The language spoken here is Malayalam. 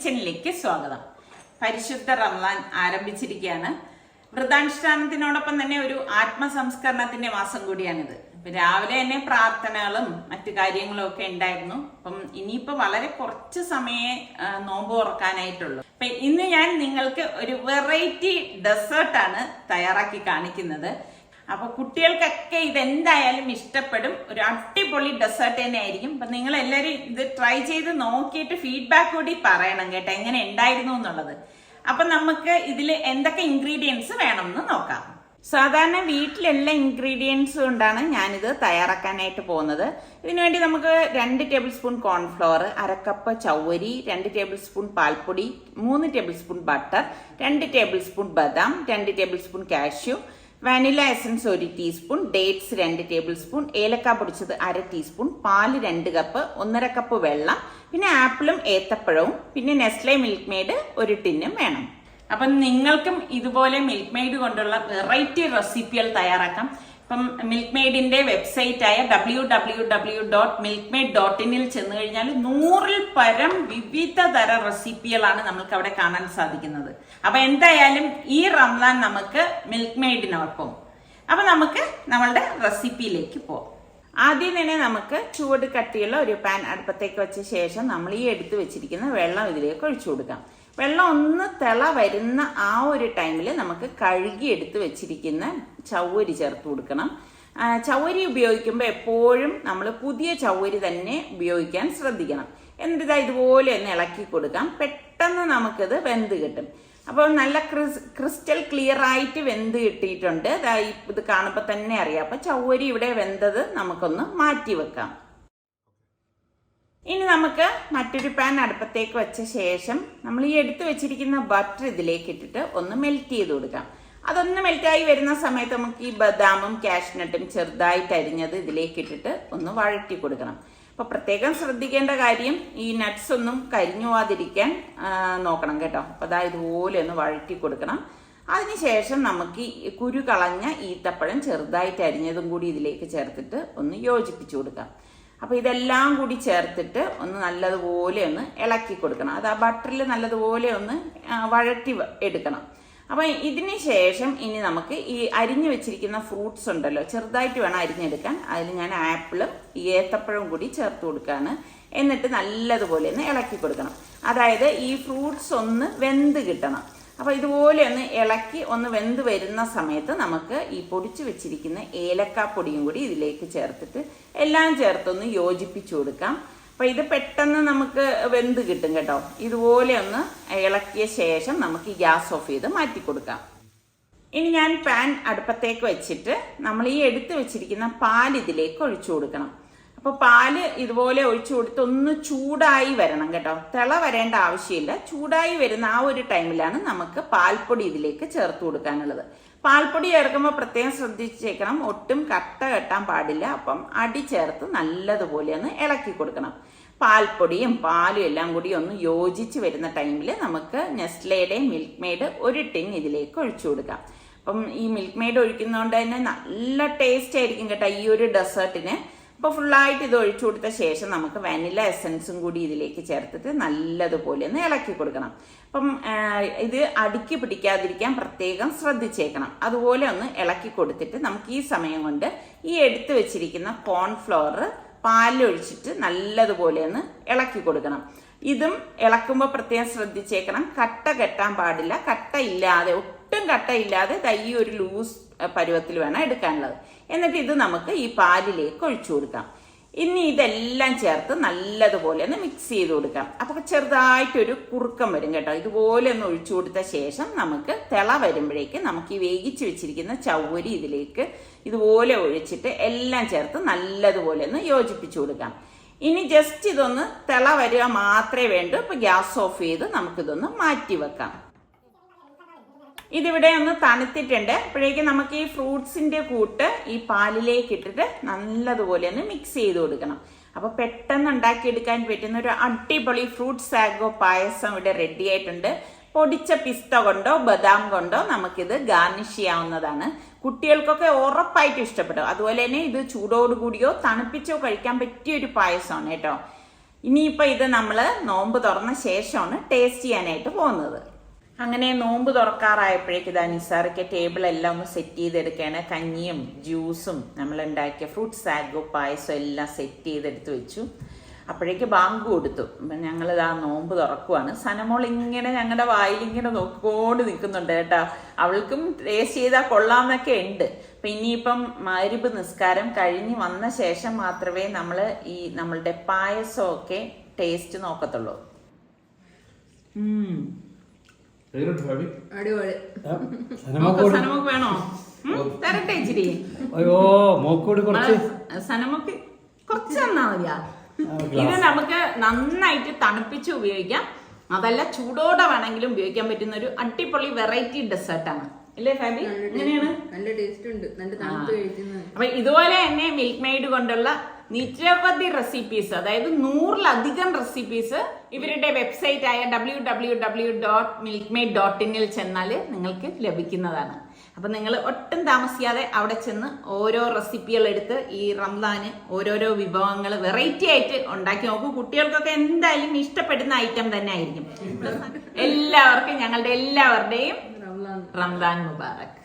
കിച്ചണിലേക്ക് സ്വാഗതം. പരിശുദ്ധ റമളാൻ ആരംഭിച്ചിരിക്കുകയാണ്. വ്രതാനുഷ്ഠാനത്തിനോടൊപ്പം തന്നെ ഒരു ആത്മസംസ്കരണത്തിന്റെ മാസം കൂടിയാണിത്. രാവിലെ തന്നെ പ്രാർത്ഥനകളും മറ്റു കാര്യങ്ങളും ഒക്കെ ഉണ്ടായിരുന്നു. അപ്പം ഇനിയിപ്പോ വളരെ കുറച്ച് സമയമേ നോമ്പ് തുറക്കാനായിട്ടുള്ളൂ. അപ്പൊ ഇന്ന് ഞാൻ നിങ്ങൾക്ക് ഒരു വെറൈറ്റി ഡെസേർട്ടാണ് തയ്യാറാക്കി കാണിക്കുന്നത്. അപ്പൊ കുട്ടികൾക്കൊക്കെ ഇതെന്തായാലും ഇഷ്ടപ്പെടും. ഒരു അടിപൊളി ഡെസേർട്ട് തന്നെ ആയിരിക്കും. അപ്പൊ നിങ്ങൾ എല്ലാവരും ഇത് ട്രൈ ചെയ്ത് നോക്കിയിട്ട് ഫീഡ്ബാക്ക് കൂടി പറയണം കേട്ടോ, എങ്ങനെ ഉണ്ടായിരുന്നു എന്നുള്ളത്. അപ്പൊ നമുക്ക് ഇതിൽ എന്തൊക്കെ ഇൻഗ്രീഡിയൻസ് വേണമെന്ന് നോക്കാം. സാധാരണ വീട്ടിലുള്ള ഇൻഗ്രീഡിയൻസ് കൊണ്ടാണ് ഞാനിത് തയ്യാറാക്കാനായിട്ട് പോകുന്നത്. ഇതിനുവേണ്ടി നമുക്ക് 2 ടേബിൾ സ്പൂൺ കോൺഫ്ലവർ, 1/2 കപ്പ് ചവ്വരി, 2 ടേബിൾ സ്പൂൺ പാൽപ്പൊടി, 3 tablespoon butter, 2 tablespoon ബദാം, 2 tablespoon cashew, vanilla essence 1 teaspoon, dates 2 tablespoon, ഏലക്ക പൊടിച്ചത് 1/2 ടീസ്പൂൺ, പാല് 2 കപ്പ്, 1/2 കപ്പ് വെള്ളം, പിന്നെ ആപ്പിളും ഏത്തപ്പഴവും, പിന്നെ നെസ്ലെ മിൽക്ക് മെയ്ഡ് 1 ടിന്നും വേണം. അപ്പം നിങ്ങൾക്കും ഇതുപോലെ മിൽക്ക് മെയ്ഡ് കൊണ്ടുള്ള വെറൈറ്റി റെസിപ്പികൾ തയ്യാറാക്കാം. ഇപ്പം മിൽക്ക് മെയ്ഡിന്റെ വെബ്സൈറ്റ് ആയ www.milkmaid.in ചെന്ന് കഴിഞ്ഞാൽ 100-ൽ പരം വിവിധ തര റെസിപ്പികളാണ് നമ്മൾക്ക് അവിടെ കാണാൻ സാധിക്കുന്നത്. അപ്പൊ എന്തായാലും ഈ റംസാൻ നമുക്ക് മിൽക്ക് മെയ്ഡിനൊപ്പം. അപ്പൊ നമുക്ക് നമ്മളുടെ റെസിപ്പിയിലേക്ക് പോകാം. ആദ്യം തന്നെ നമുക്ക് ചൂട് കട്ടിയുള്ള ഒരു പാൻ അടുപ്പത്തേക്ക് വെച്ച ശേഷം നമ്മൾ ഈ എടുത്തു വെച്ചിരിക്കുന്ന വെള്ളം ഇതിലേക്ക് ഒഴിച്ചു കൊടുക്കാം. വെള്ളം ഒന്ന് തിള വരുന്ന ആ ഒരു ടൈമിൽ നമുക്ക് കഴുകി എടുത്ത് വെച്ചിരിക്കുന്ന ചവ്വരി ചേർത്ത് കൊടുക്കണം. ചവ്വരി ഉപയോഗിക്കുമ്പോൾ എപ്പോഴും നമ്മൾ പുതിയ ചവ്വരി തന്നെ ഉപയോഗിക്കാൻ ശ്രദ്ധിക്കണം. എന്നിട്ട് ഇതുപോലെ ഒന്ന് ഇളക്കി കൊടുക്കാം. പെട്ടെന്ന് നമുക്കിത് വെന്ത് കിട്ടും. അപ്പോൾ നല്ല ക്രിസ്റ്റൽ ക്ലിയർ ആയിട്ട് വെന്ത് കിട്ടിയിട്ടുണ്ട്. ഇത് കാണുമ്പോൾ തന്നെ അറിയാം. അപ്പൊ ചവ്വരി ഇവിടെ വെന്തത് നമുക്കൊന്ന് മാറ്റി വെക്കാം. ഇനി നമുക്ക് മറ്റൊരു പാൻ അടുപ്പത്തേക്ക് വെച്ച ശേഷം നമ്മൾ ഈ എടുത്തു വെച്ചിരിക്കുന്ന ബട്ടർ ഇതിലേക്ക് ഇട്ടിട്ട് ഒന്ന് മെൽറ്റ് ചെയ്ത് കൊടുക്കാം. അതൊന്ന് മെൽറ്റായി വരുന്ന സമയത്ത് നമുക്ക് ഈ ബദാമും കാഷ്നട്ടും ചെറുതായിട്ട് അരിഞ്ഞത് ഇതിലേക്ക് ഇട്ടിട്ട് ഒന്ന് വഴറ്റി കൊടുക്കണം. അപ്പൊ പ്രത്യേകം ശ്രദ്ധിക്കേണ്ട കാര്യം ഈ നട്ട്സ് ഒന്നും കരിഞ്ഞു പോവാതിരിക്കാൻ നോക്കണം കേട്ടോ. അപ്പൊ ഇതുപോലെ ഒന്ന് വഴറ്റി കൊടുക്കണം. അതിനുശേഷം നമുക്ക് ഈ കുരു കളഞ്ഞ ഈത്തപ്പഴം ചെറുതായിട്ട് അരിഞ്ഞതും കൂടി ഇതിലേക്ക് ചേർത്തിട്ട് ഒന്ന് യോജിപ്പിച്ചു കൊടുക്കാം. അപ്പൊ ഇതെല്ലാം കൂടി ചേർത്തിട്ട് ഒന്ന് നല്ലതുപോലെ ഒന്ന് ഇളക്കി കൊടുക്കണം. അത് ആ ബട്ടറിൽ നല്ലതുപോലെ ഒന്ന് വഴറ്റി എടുക്കണം. അപ്പൊ ഇതിന് ശേഷം ഇനി നമുക്ക് ഈ അരിഞ്ഞു വെച്ചിരിക്കുന്ന ഫ്രൂട്ട്സ് ഉണ്ടല്ലോ, ചെറുതായിട്ട് വേണം അരിഞ്ഞെടുക്കാൻ. അതിൽ ഞാൻ ആപ്പിളും ഏത്തപ്പഴവും കൂടി ചേർത്ത് കൊടുക്കുകയാണ്. എന്നിട്ട് നല്ലതുപോലെ ഒന്ന് ഇളക്കി കൊടുക്കണം. അതായത് ഈ ഫ്രൂട്ട്സ് ഒന്ന് വെന്ത് കിട്ടണം. അപ്പൊ ഇതുപോലെ ഒന്ന് ഇളക്കി ഒന്ന് വെന്ത് വരുന്ന സമയത്ത് നമുക്ക് ഈ പൊടിച്ചു വെച്ചിരിക്കുന്ന ഏലക്കാപ്പൊടിയും കൂടി ഇതിലേക്ക് ചേർത്തിട്ട് എല്ലാം ചേർത്തൊന്ന് യോജിപ്പിച്ചു കൊടുക്കാം. അപ്പൊ ഇത് പെട്ടെന്ന് നമുക്ക് വെന്ത് കിട്ടും കേട്ടോ. ഇതുപോലെ ഒന്ന് ഇളക്കിയ ശേഷം നമുക്ക് ഈ ഗ്യാസ് ഓഫ് ചെയ്ത് മാറ്റി കൊടുക്കാം. ഇനി ഞാൻ പാൻ അടുപ്പത്തേക്ക് വെച്ചിട്ട് നമ്മൾ ഈ എടുത്തു വെച്ചിരിക്കുന്ന പാൽ ഇതിലേക്ക് ഒഴിച്ചു കൊടുക്കണം. അപ്പൊ പാല് ഇതുപോലെ ഒഴിച്ചു കൊടുത്ത് ഒന്ന് ചൂടായി വരണം കേട്ടോ. തിള വരേണ്ട ആവശ്യമില്ല. ചൂടായി വരുന്ന ആ ഒരു ടൈമിലാണ് നമുക്ക് പാൽപ്പൊടി ഇതിലേക്ക് ചേർത്ത് കൊടുക്കാനുള്ളത്. പാൽപ്പൊടി ചേർക്കുമ്പോൾ പ്രത്യേകം ശ്രദ്ധിച്ചേക്കണം, ഒട്ടും കട്ട കെട്ടാൻ പാടില്ല. അപ്പം അടി ചേർത്ത് നല്ലതുപോലെ ഒന്ന് ഇളക്കി കൊടുക്കണം. പാൽപ്പൊടിയും പാലും എല്ലാം കൂടി ഒന്ന് യോജിച്ച് വരുന്ന ടൈമിൽ നമുക്ക് നെസ്ലയുടെ മിൽക്ക് മെയ്ഡ് 1 ടിൻ ഇതിലേക്ക് ഒഴിച്ചു കൊടുക്കാം. അപ്പം ഈ മിൽക്ക് മെയ്ഡ് ഒഴിക്കുന്നതുകൊണ്ട് തന്നെ നല്ല ടേസ്റ്റ് ആയിരിക്കും കേട്ടോ ഈ ഒരു ഡെസേർട്ടിന്. അപ്പൊ ഫുള്ളായിട്ട് ഇത് ഒഴിച്ചു കൊടുത്ത ശേഷം നമുക്ക് വാനില എസൻസും കൂടി ഇതിലേക്ക് ചേർത്തിട്ട് നല്ലതുപോലെ ഒന്ന് ഇളക്കി കൊടുക്കണം. അപ്പം ഇത് അടുക്കി പിടിക്കാതിരിക്കാൻ പ്രത്യേകം ശ്രദ്ധിച്ചേക്കണം. അതുപോലെ ഒന്ന് ഇളക്കി കൊടുത്തിട്ട് നമുക്ക് ഈ സമയം കൊണ്ട് ഈ എടുത്തു വെച്ചിരിക്കുന്ന കോൺഫ്ലവർ പാലൊഴിച്ചിട്ട് നല്ലതുപോലെ ഒന്ന് ഇളക്കി കൊടുക്കണം. ഇതും ഇളക്കുമ്പോൾ പ്രത്യേകം ശ്രദ്ധിച്ചേക്കണം, കട്ട കെട്ടാൻ പാടില്ല. കട്ട ഇല്ലാതെ, ഒട്ടും കട്ട ഇല്ലാതെ ഈ ഒരു ലൂസ് പരുവത്തിൽ വേണം എടുക്കാനുള്ളത്. എന്നിട്ട് ഇത് നമുക്ക് ഈ പാലിലേക്ക് ഒഴിച്ചു കൊടുക്കാം. ഇനി ഇതെല്ലാം ചേർത്ത് നല്ലതുപോലെ ഒന്ന് മിക്സ് ചെയ്ത് കൊടുക്കാം. അപ്പൊ ചെറുതായിട്ടൊരു കുറുക്കം വരും കേട്ടോ. ഇതുപോലെ ഒന്ന് ഒഴിച്ചു കൊടുത്ത ശേഷം നമുക്ക് തിള വരുമ്പോഴേക്ക് നമുക്ക് ഈ വേവിച്ച് വെച്ചിരിക്കുന്ന ചവ്വരി ഇതിലേക്ക് ഇതുപോലെ ഒഴിച്ചിട്ട് എല്ലാം ചേർത്ത് നല്ലതുപോലെ ഒന്ന് യോജിപ്പിച്ചു കൊടുക്കാം. ഇനി ജസ്റ്റ് ഇതൊന്ന് തിള വരിക മാത്രമേ വേണ്ടൂ. ഇപ്പൊ ഗ്യാസ് ഓഫ് ചെയ്ത് നമുക്കിതൊന്ന് മാറ്റി വെക്കാം. ഇതിവിടെ ഒന്ന് തണുത്തിട്ടുണ്ട്. അപ്പോഴേക്കും നമുക്ക് ഈ ഫ്രൂട്ട്സിന്റെ കൂട്ട് ഈ പാലിലേക്ക് ഇട്ടിട്ട് നല്ലതുപോലെ ഒന്ന് മിക്സ് ചെയ്ത് കൊടുക്കണം. അപ്പൊ പെട്ടെന്ന് ഉണ്ടാക്കിയെടുക്കാൻ പറ്റുന്ന ഒരു അടിപൊളി ഫ്രൂട്ട് സാഗോ പായസം ഇവിടെ റെഡി ആയിട്ടുണ്ട്. പൊടിച്ച പിസ്ത കൊണ്ടോ ബദാം കൊണ്ടോ നമുക്കിത് ഗാർണിഷ് ചെയ്യാവുന്നതാണ്. കുട്ടികൾക്കൊക്കെ ഉറപ്പായിട്ടും ഇഷ്ടപ്പെടും. അതുപോലെ തന്നെ ഇത് ചൂടോടുകൂടിയോ തണുപ്പിച്ചോ കഴിക്കാൻ പറ്റിയ ഒരു പായസമാണ് കേട്ടോ. ഇനിയിപ്പോൾ ഇത് നമ്മൾ നോമ്പ് തുറന്ന ശേഷമാണ് ടേസ്റ്റ് ചെയ്യാനായിട്ട് പോകുന്നത്. അങ്ങനെ നോമ്പ് തുറക്കാറായപ്പോഴേക്ക് ഇതാ നിസാർക്ക് ടേബിൾ എല്ലാം ഒന്ന് സെറ്റ് ചെയ്തെടുക്കുകയാണ്. കഞ്ഞിയും ജ്യൂസും നമ്മൾ ഉണ്ടാക്കിയ ഫ്രൂട്ട് സാഗോ പായസം എല്ലാം സെറ്റ് ചെയ്തെടുത്ത് വെച്ചു. അപ്പോഴേക്ക് ബാങ്ക് കൊടുത്തു. ഞങ്ങളിതാ നോമ്പ് തുറക്കുവാണ്. സനമോൾ ഇങ്ങനെ ഞങ്ങളുടെ വായിലിങ്ങനെ നോക്കിക്കൊണ്ട് നിൽക്കുന്നുണ്ട് കേട്ടോ. അവൾക്കും ടേസ്റ്റ് ചെയ്താൽ കൊള്ളാമെന്നൊക്കെ ഉണ്ട്. അപ്പം ഇനിയിപ്പം മഗ്‌രിബ് നിസ്കാരം കഴിഞ്ഞ് വന്ന ശേഷം മാത്രമേ നമ്മൾ ഈ നമ്മളുടെ പായസമൊക്കെ ടേസ്റ്റ് നോക്കത്തുള്ളൂ. സനമോക്ക് വേണോ? തരട്ടെ ഇച്ചിരി. സനമോക്ക് കുറച്ച് തന്നാ മതിയാ. ഇത് നമുക്ക് നന്നായിട്ട് തണുപ്പിച്ച് ഉപയോഗിക്കാം. അതല്ല ചൂടോടെ വേണമെങ്കിലും ഉപയോഗിക്കാൻ പറ്റുന്ന ഒരു അടിപൊളി വെറൈറ്റി ഡെസേർട്ടാണ് അല്ലേ ഫാബി? എങ്ങനെയാണ്? നല്ല ടേസ്റ്റ് ഉണ്ട്. നല്ല തണുത്ത് കഴിക്കുന്നത്. അപ്പൊ ഇതുപോലെ തന്നെ മിൽക്ക് മെയ്ഡ് കൊണ്ടുള്ള നിരവധി റെസിപ്പീസ്, അതായത് 100-ലധികം റെസിപ്പീസ് ഇവരുടെ വെബ്സൈറ്റ് ആയ www.milkmaid.in ചെന്നാൽ നിങ്ങൾക്ക് ലഭിക്കുന്നതാണ്. അപ്പൊ നിങ്ങൾ ഒട്ടും താമസിയാതെ അവിടെ ചെന്ന് ഓരോ റെസിപ്പികൾ എടുത്ത് ഈ റംസാന് ഓരോരോ വിഭവങ്ങൾ വെറൈറ്റി ആയിട്ട് ഉണ്ടാക്കി നോക്കൂ. കുട്ടികൾക്കൊക്കെ എന്തായാലും ഇഷ്ടപ്പെടുന്ന ഐറ്റം തന്നെ ആയിരിക്കും. എല്ലാവർക്കും ഞങ്ങളുടെ എല്ലാവരുടെയും റംസാൻ മുബാറക്.